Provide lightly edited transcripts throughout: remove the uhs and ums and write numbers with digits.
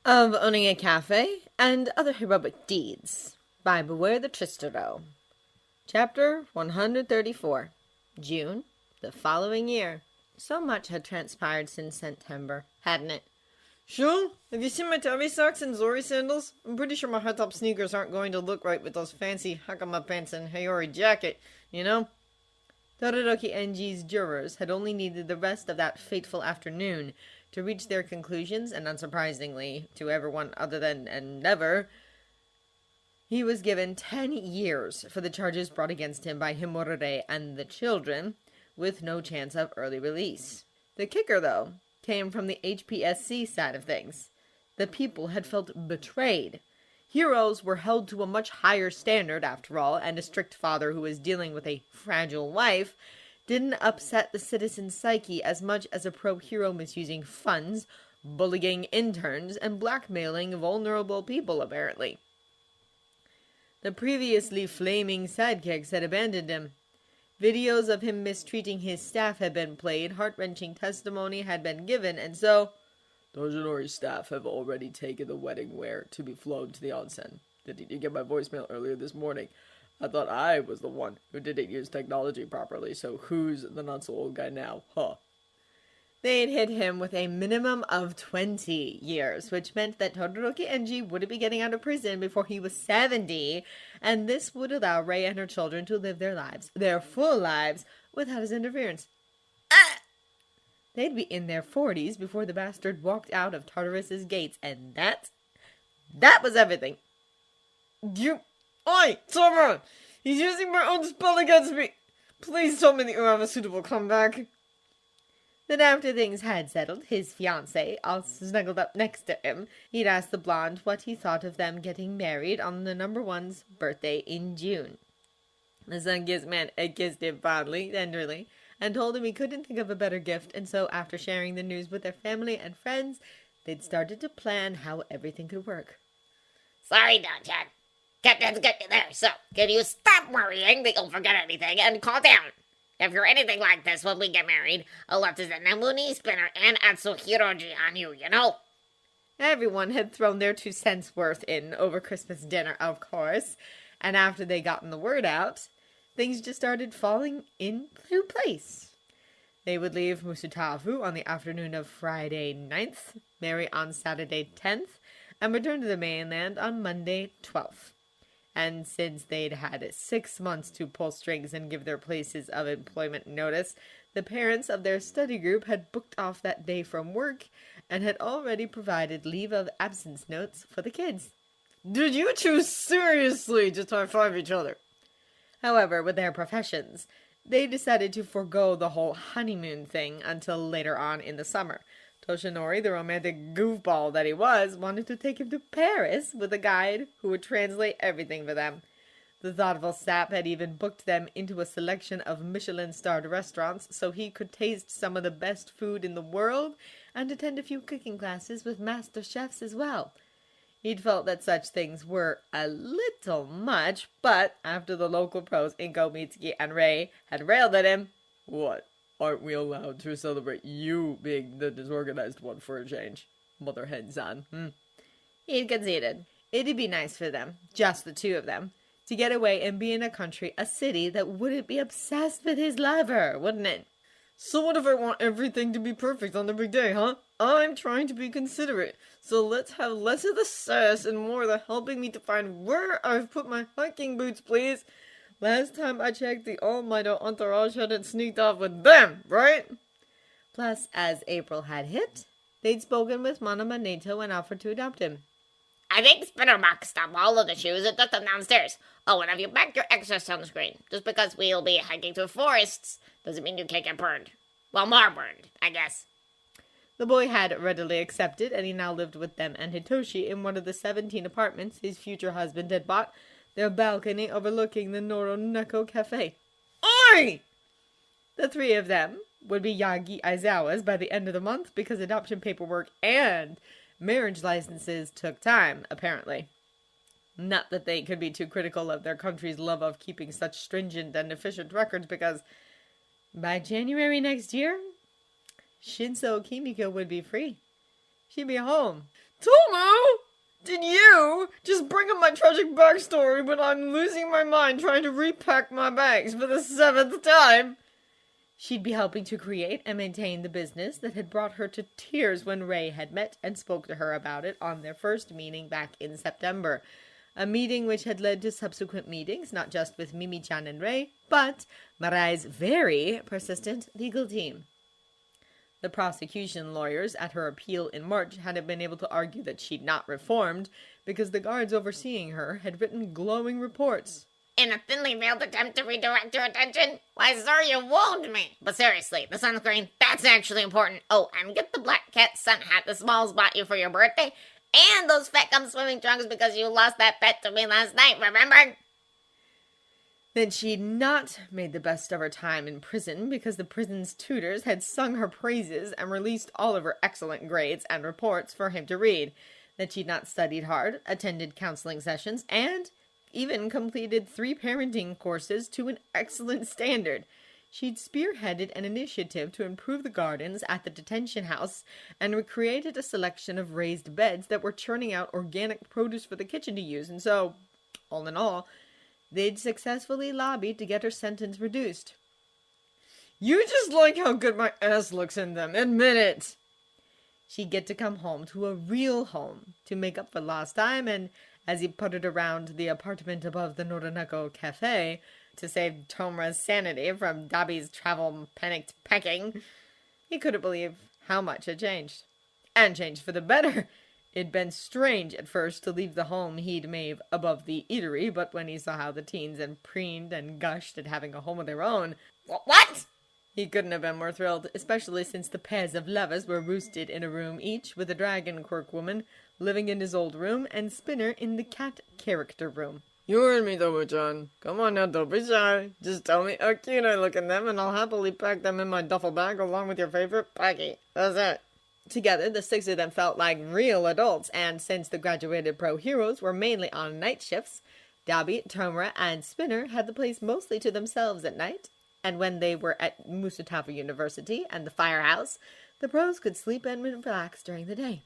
of owning a cafe and other heroic deeds by Beware the Tristero. Chapter 134. June, the following year. So much had transpired since September, hadn't it? Shul, have you seen my tabby socks and Zori sandals? I'm pretty sure my high-top sneakers aren't going to look right with those fancy hakama pants and Hayori jacket, you know? Todoroki Enji's jurors had only needed the rest of that fateful afternoon to reach their conclusions, and unsurprisingly, to everyone other than Endeavor, he was given 10 years for the charges brought against him by Himurare and the children, with no chance of early release. The kicker, though, came from the HPSC side of things. The people had felt betrayed. Heroes were held to a much higher standard, after all, and a strict father who was dealing with a fragile wife didn't upset the citizen's psyche as much as a pro-hero misusing funds, bullying interns, and blackmailing vulnerable people, apparently. The previously flaming sidekicks had abandoned him. Videos of him mistreating his staff had been played, heart-wrenching testimony had been given, and so... Dojinori's staff have already taken the wedding wear to be flown to the onsen. Did you get my voicemail earlier this morning? I thought I was the one who didn't use technology properly, so who's the not-so-old guy now, huh? They'd hit him with a minimum of 20 years, which meant that Todoroki Enji wouldn't be getting out of prison before he was 70, and this would allow Rei and her children to live their lives, their full lives, without his interference. They'd be in their 40s before the bastard walked out of Tartarus's gates, and that was everything. Oi, Toma! He's using my own spell against me! Please tell me that you have a suitable comeback. Then after things had settled, his fiancée, all snuggled up next to him, he'd asked the blonde what he thought of them getting married on the number one's birthday in June. The sun-kissed man had kissed him fondly, tenderly, and told him he couldn't think of a better gift, and so after sharing the news with their family and friends, they'd started to plan how everything could work. Sorry, Don-chan. Captain's got you there, so can you stop worrying that you'll forget anything and calm down? If you're anything like this when we get married, I'll have to send Namuni, Spinner, and Atsuhiroji on you, you know? Everyone had thrown their 2 cents worth in over Christmas dinner, of course, and after they gotten the word out, things just started falling into place. They would leave Musutafu on the afternoon of Friday 9th, marry on Saturday 10th, and return to the mainland on Monday 12th. And since they'd had 6 months to pull strings and give their places of employment notice, the parents of their study group had booked off that day from work and had already provided leave of absence notes for the kids. Did you two seriously just high-five each other? However, with their professions, they decided to forego the whole honeymoon thing until later on in the summer. Toshinori, the romantic goofball that he was, wanted to take him to Paris with a guide who would translate everything for them. The thoughtful sap had even booked them into a selection of Michelin-starred restaurants so he could taste some of the best food in the world and attend a few cooking classes with master chefs as well. He'd felt that such things were a little much, but after the local pros Inko, Mitsuki, and Rei had railed at him, What? Aren't we allowed to celebrate you being the disorganized one for a change? Mother hen-san, He'd conceded. It'd be nice for them, just the 2 of them, to get away and be in a country, a city that wouldn't be obsessed with his lover, wouldn't it? So what if I want everything to be perfect on the big day, huh? I'm trying to be considerate, so let's have less of the sass and more of the helping me to find where I've put my hiking boots, please. Last time I checked, the all-mighty entourage hadn't sneaked off with them, right? Plus, as April had hit, they'd spoken with Manama Nato and offered to adopt him. I think Spinner boxed up all of the shoes and took them downstairs. Oh, and have you packed your extra sunscreen? Just because we'll be hiking through forests doesn't mean you can't get burned. Well, more burned, I guess. The boy had readily accepted, and he now lived with them and Hitoshi in one of the 17 apartments his future husband had bought, their balcony overlooking the Noroneko Cafe. Oi! The 3 of them would be Yagi Aizawas by the end of the month because adoption paperwork and marriage licenses took time, apparently. Not that they could be too critical of their country's love of keeping such stringent and efficient records, because by January next year, Shinso Kimiko would be free. She'd be home. Tomo! Did you just bring up my tragic backstory when I'm losing my mind trying to repack my bags for the 7th time? She'd be helping to create and maintain the business that had brought her to tears when Ray had met and spoke to her about it on their first meeting back in September. A meeting which had led to subsequent meetings, not just with Mimi-chan and Ray, but Marai's very persistent legal team. The prosecution lawyers at her appeal in March hadn't been able to argue that she'd not reformed because the guards overseeing her had written glowing reports. In a thinly veiled attempt to redirect your attention? Why, sir, you wound me. But seriously, the sunscreen, that's actually important. Oh, and get the black cat sun hat the Smalls bought you for your birthday. And those fat gum swimming trunks because you lost that pet to me last night, remember? Then she'd not made the best of her time in prison because the prison's tutors had sung her praises and released all of her excellent grades and reports for him to read. That she'd not studied hard, attended counseling sessions, and even completed 3 parenting courses to an excellent standard. She'd spearheaded an initiative to improve the gardens at the detention house and recreated a selection of raised beds that were churning out organic produce for the kitchen to use, and so, all in all, they'd successfully lobbied to get her sentence reduced. You just like how good my ass looks in them, admit it! She'd get to come home to a real home to make up for lost time, and as he puttered around the apartment above the Norinako Cafe to save Tomura's sanity from Dabi's travel-panicked pecking, he couldn't believe how much had changed. And changed for the better. It'd been strange at first to leave the home he'd made above the eatery, but when he saw how the teens had preened and gushed at having a home of their own, What? he couldn't have been more thrilled, especially since the pairs of lovers were roosted in a room each, with a dragon quirk woman living in his old room and Spinner in the cat character room. You heard me, Tomo-chan. Come on now, don't be shy. Just tell me how cute I look in them, and I'll happily pack them in my duffel bag along with your favorite Peggy. That's it. Together, the 6 of them felt like real adults, and since the graduated pro heroes were mainly on night shifts, Dabi, Tomura, and Spinner had the place mostly to themselves at night, and when they were at Musutafa University and the firehouse, the pros could sleep and relax during the day.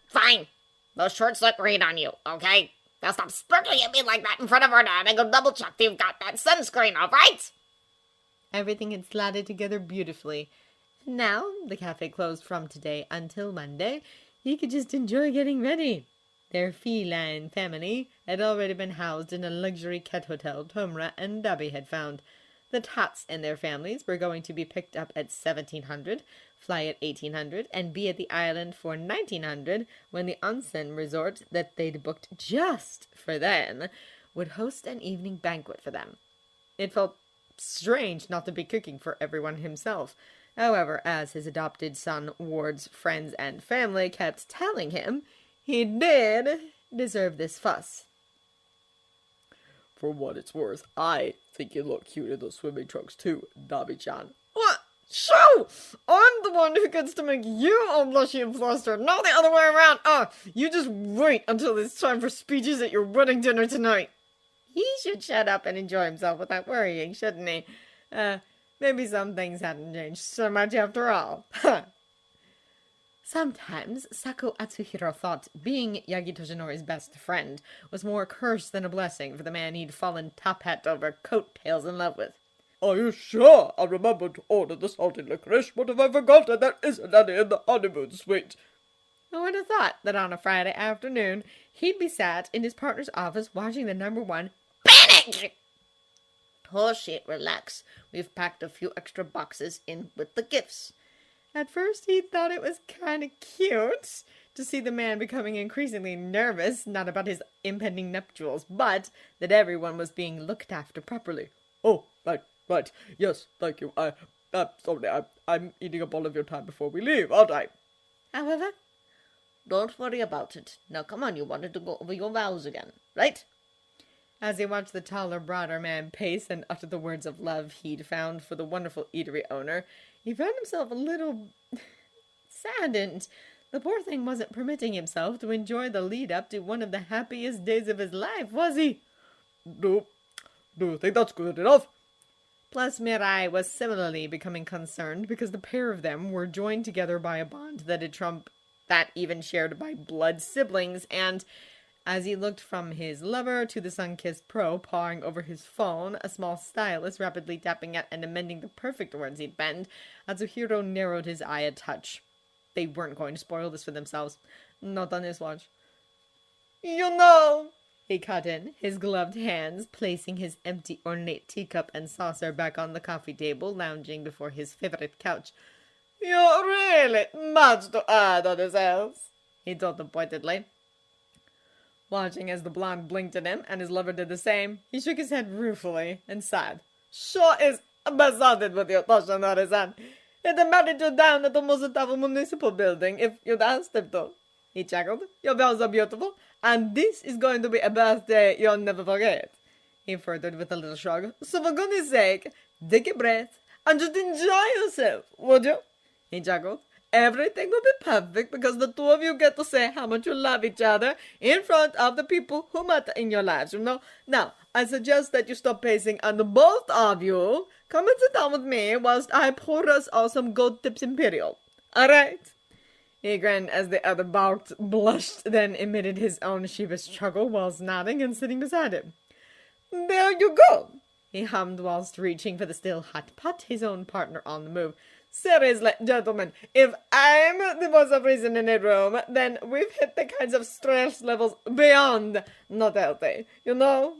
Fine. Those shorts look great on you, okay? Now stop sparkling at me like that in front of our dad and go double check that you've got that sunscreen, alright? Everything had slotted together beautifully. Now, the cafe closed from today until Monday, he could just enjoy getting ready. Their feline family had already been housed in a luxury cat hotel Tomura and Dabi had found. The tots in their families were going to be picked up at 1700, fly at 1800, and be at the island for 1900 when the onsen resort that they'd booked just for them would host an evening banquet for them. It felt strange not to be cooking for everyone himself. However, as his adopted son Ward's friends and family kept telling him, he did deserve this fuss. For what it's worth, I think you look cute in those swimming trunks too, Dabi-chan. What? So, I'm the one who gets to make you all blushy and flustered, not the other way around. You just wait until it's time for speeches at your wedding dinner tonight. He should shut up and enjoy himself without worrying, shouldn't he? Maybe some things hadn't changed so much after all. Sometimes Sako Atsuhiro thought being Yagi Toshinori's best friend was more a curse than a blessing for the man he'd fallen top-hat over coattails in love with. Are you sure I remember to order the salted licorice? What have I forgotten? There isn't any in the honeymoon suite. I would have thought that on a Friday afternoon he'd be sat in his partner's office watching the #1 Panic! Oh shit, relax. We've packed a few extra boxes in with the gifts. At first, he thought it was kind of cute to see the man becoming increasingly nervous, not about his impending nuptials, but that everyone was being looked after properly. Oh, right. Yes, thank you. I'm eating up all of your time before we leave, aren't I? However, don't worry about it. Now, come on, you wanted to go over your vows again, right? As he watched the taller, broader man pace and utter the words of love he'd found for the wonderful eatery owner, he found himself a little saddened. The poor thing wasn't permitting himself to enjoy the lead-up to one of the happiest days of his life, was he? Do you think that's good enough? Plus, Mirai was similarly becoming concerned because the pair of them were joined together by a bond that'd trump that even shared by blood siblings, and as he looked from his lover to the sun-kissed pro pawing over his phone, a small stylus rapidly tapping at and amending the perfect words he'd penned, Atsuhiro narrowed his eye a touch. They weren't going to spoil this for themselves. Not on his watch. You know, He cut in, his gloved hands placing his empty ornate teacup and saucer back on the coffee table, lounging before his favorite couch. you're really much to add on this house, He told them pointedly. Watching as the blonde blinked at him, and his lover did the same, he shook his head ruefully and sighed. Sure is besotted with your Toshinori-san. It'd married you down at the Musutawa Municipal Building if you'd asked him to. He chuckled. Your bells are beautiful, and this is going to be a birthday you'll never forget. He furthered with a little shrug. So for goodness sake, take a breath and just enjoy yourself, would you? He chuckled. Everything will be perfect because the two of you get to say how much you love each other in front of the people who matter in your lives, you know? Now, I suggest that you stop pacing and both of you come and sit down with me whilst I pour us all some Gold Tips Imperial. All right? He grinned as the other balked, blushed, then emitted his own sheepish chuckle whilst nodding and sitting beside him. There you go, he hummed whilst reaching for the still hot pot, his own partner on the move. Seriously, gentlemen, if I'm the voice of reason in a room, then we've hit the kinds of stress levels beyond not healthy, you know?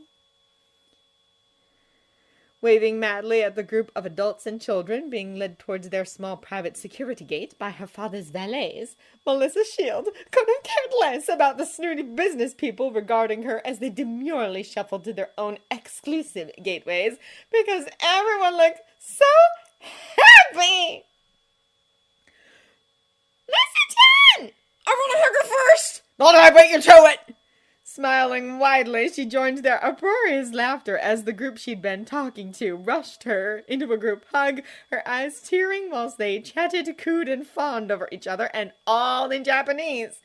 Waving madly at the group of adults and children being led towards their small private security gate by her father's valets, Melissa Shield could have cared less about the snooty business people regarding her as they demurely shuffled to their own exclusive gateways, because everyone looked so happy! Listen, John! I want to hug her first! Not I beat you to it! Smiling widely, she joined their uproarious laughter as the group she'd been talking to rushed her into a group hug, her eyes tearing whilst they chatted, cooed, and fawned over each other, and all in Japanese.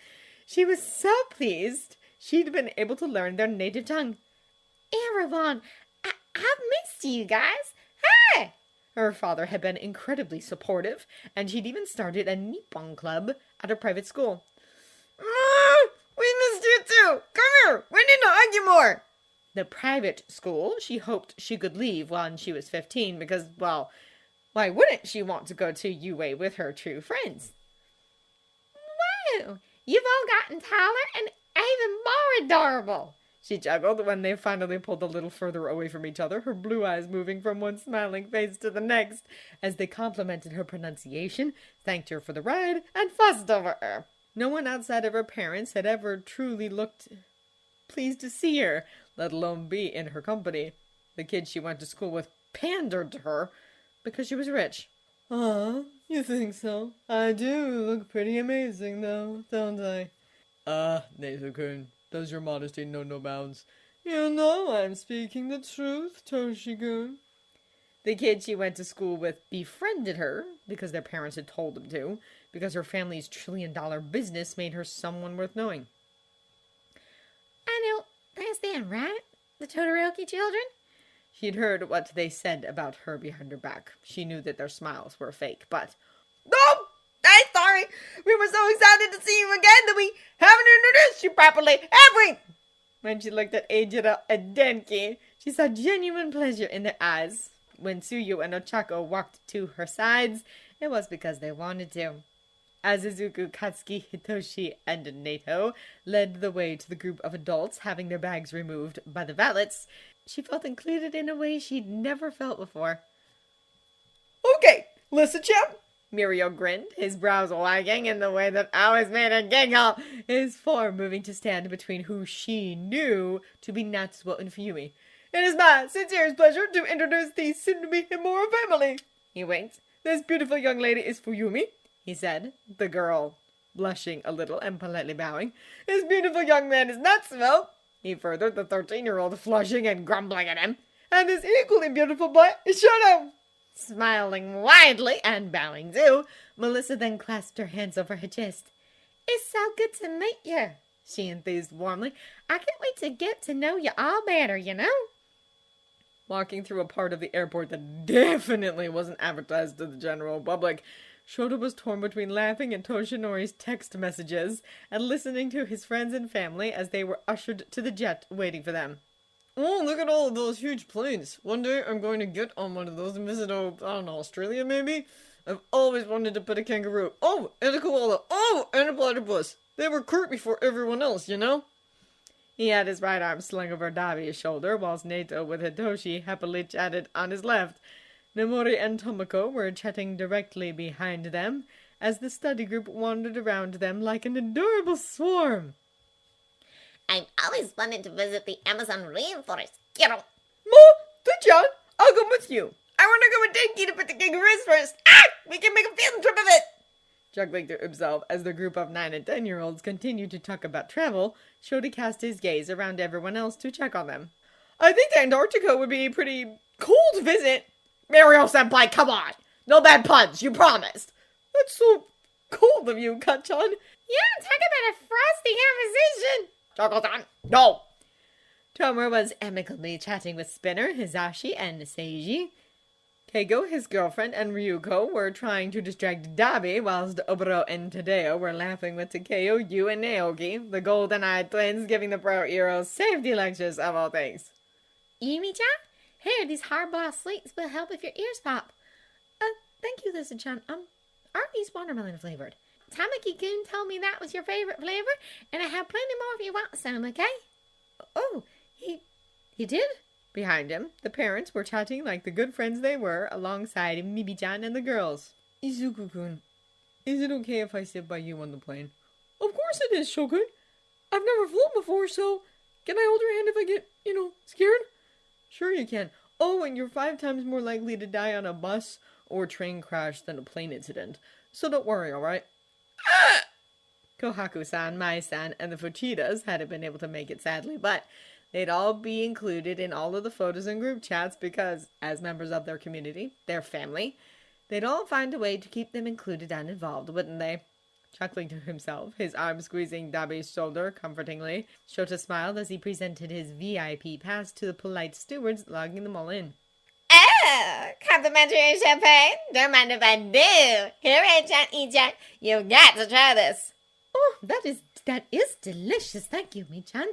She was so pleased she'd been able to learn their native tongue. Everyone, I've missed you guys. Hey! Her father had been incredibly supportive, and she'd even started a Nippon club at her private school. We missed you too! Come here! We need to hug you more! The private school she hoped she could leave when she was 15 because, well, why wouldn't she want to go to UA with her true friends? Wow! You've all gotten taller and even more adorable. She chuckled when they finally pulled a little further away from each other, her blue eyes moving from one smiling face to the next as they complimented her pronunciation, thanked her for the ride, and fussed over her. No one outside of her parents had ever truly looked pleased to see her, let alone be in her company. The kids she went to school with pandered to her because she was rich. You think so? I do look pretty amazing, though, don't I? Nezu-kun, does your modesty know no bounds? You know I'm speaking the truth, Toshi-kun. The kids she went to school with befriended her because their parents had told them to, because her family's trillion-dollar business made her someone worth knowing. I know, that's them, right? The Todoroki children? She'd heard what they said about her behind her back. She knew that their smiles were fake, but... Oh! I'm sorry! We were so excited to see you again that we haven't introduced you properly, have we? When she looked at Eijiro and Denki, she saw genuine pleasure in their eyes. When Tsuyu and Ochako walked to her sides, it was because they wanted to. As Izuku, Katsuki, Hitoshi, and Nato led the way to the group of adults having their bags removed by the valets, she felt included in a way she'd never felt before. Okay, listen, champ. Mirio grinned, his brows wagging in the way that always made her giggle, his form moving to stand between who she knew to be Natsuo and Fuyumi. It is my sincerest pleasure to introduce the soon-to-be Himura family. He winked. This beautiful young lady is Fuyumi, he said, the girl blushing a little and politely bowing. This beautiful young man is Natsuo, he furthered, the 13-year-old flushing and grumbling at him. And this equally beautiful boy is Shouta. Smiling widely and bowing too, Melissa then clasped her hands over her chest. It's so good to meet you, she enthused warmly. I can't wait to get to know you all better, you know? Walking through a part of the airport that definitely wasn't advertised to the general public, Shouta was torn between laughing at Toshinori's text messages and listening to his friends and family as they were ushered to the jet waiting for them. Oh, look at all of those huge planes. One day I'm going to get on one of those and visit, I don't know, Australia maybe? I've always wanted to pet a kangaroo. Oh, and a koala. Oh, and a platypus. They were curt before everyone else, you know? He had his right arm slung over Dabi's shoulder, whilst Nato with Hitoshi happily chatted on his left. Nomori and Tomoko were chatting directly behind them, as the study group wandered around them like an adorable swarm. I've always wanted to visit the Amazon rainforest. You know. John, I'll go with you. I want to go with Denki to pet the kangaroos first. Ah! We can make a field trip of it. Chuckling to himself as the group of 9 and 10-year-olds continued to talk about travel, Shody cast his gaze around everyone else to check on them. I think Antarctica would be pretty cool to visit. Mario-senpai, come on. No bad puns, you promised. That's so cold of you, Kachan. Yeah, talk about a frosty conversation. Choco-san, no. Tomer was amicably chatting with Spinner, Hizashi, and Seiji. Keigo, his girlfriend, and Ryuko were trying to distract Dabi, whilst Oboro and Tadeo were laughing with Takeo, Yu, and Naoki, the golden-eyed twins giving the pro-hero safety lectures of all things. Yumi-chan? Here, these hard-boiled sweets will help if your ears pop. Thank you, Lisa-chan. Aren't these watermelon flavored? Tamaki-kun told me that was your favorite flavor, and I have plenty more if you want some, okay? Oh, he did? Behind him, the parents were chatting like the good friends they were, alongside Mibi-chan and the girls. Izuku-kun, is it okay if I sit by you on the plane? Of course it is, Shogun. I've never flown before, so can I hold your hand if I get, scared? Sure you can. Oh, and you're 5 times more likely to die on a bus or train crash than a plane incident. So don't worry, alright? Ah! Kohaku-san, Mai-san, and the Fuchidas hadn't been able to make it, sadly, but they'd all be included in all of the photos and group chats because, as members of their community, their family, they'd all find a way to keep them included and involved, wouldn't they? Chuckling to himself, his arm squeezing Dabi's shoulder comfortingly, Shota smiled as he presented his VIP pass to the polite stewards, logging them all in. Oh, complimentary champagne? Don't mind if I do. Here, Chan, E-chan. You've got to try this. Oh, that is delicious. Thank you, Mi-chan.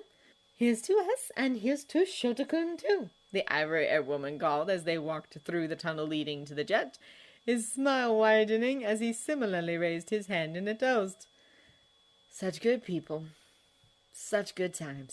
Here's to us, and here's to Shota-kun, too, the ivory-haired woman called as they walked through the tunnel leading to the jet, his smile widening as he similarly raised his hand in a toast. Such good people. Such good times.